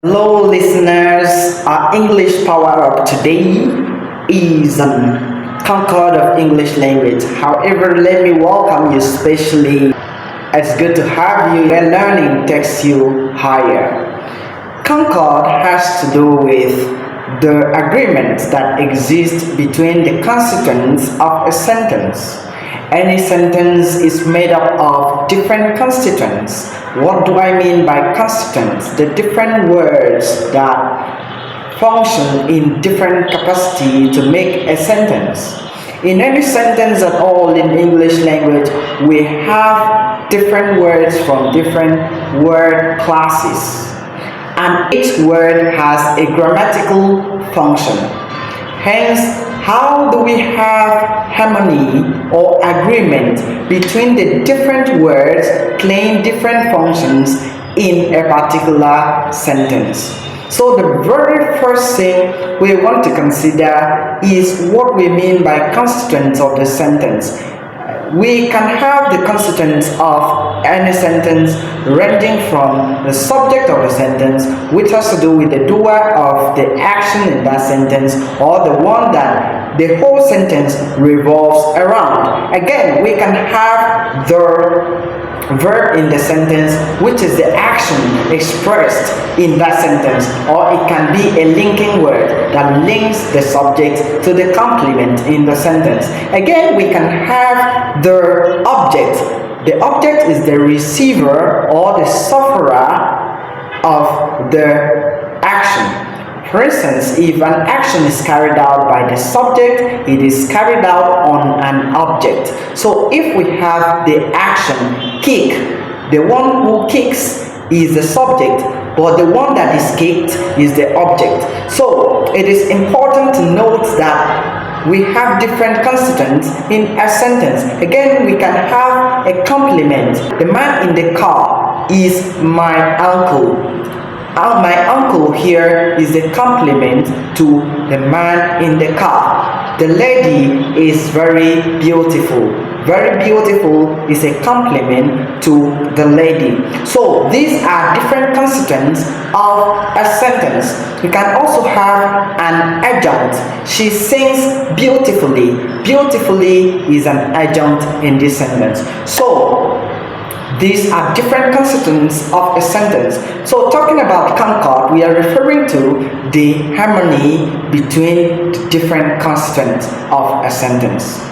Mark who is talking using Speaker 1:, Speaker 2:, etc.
Speaker 1: Hello, listeners. Our English power of today is Concord of English language. However, let me welcome you specially. It's good to have you. Where learning takes you higher. Concord has to do with the agreements that exist between the constituents of a sentence. Any sentence is made up of different constituents. What do I mean by constituents? The different words that function in different capacity to make a sentence. In any sentence at all in English language, we have different words from different word classes. And each word has a grammatical function. Hence, how do we have harmony or agreement between the different words playing different functions in a particular sentence? So the very first thing we want to consider is what we mean by constituents of the sentence. We can have the constituents of any sentence ranging from the subject of the sentence, which has to do with the doer of the action in that sentence, or the one that the whole sentence revolves around. Again, we can have the verb in the sentence, which is the action expressed in that sentence, or it can be a linking word that links the subject to the complement in the sentence. Again, we can have the object. The object is the receiver or the sufferer of the action. For instance, if an action is carried out by the subject, it is carried out on an object. So if we have the action kick, the one who kicks is the subject, but the one that is kicked is the object. So it is important to note that we have different constituents in a sentence. Again, we can have a complement. The man in the car is my uncle. My uncle here is the complement to the man in the car. The lady is very beautiful. Very beautiful is a complement to the lady. So these are different constituents of a sentence. We can also have an adjunct. She sings beautifully. Beautifully is an adjunct in this sentence. So these are different constituents of a sentence. So talking about concord, we are referring to the harmony between the different constituents of a sentence.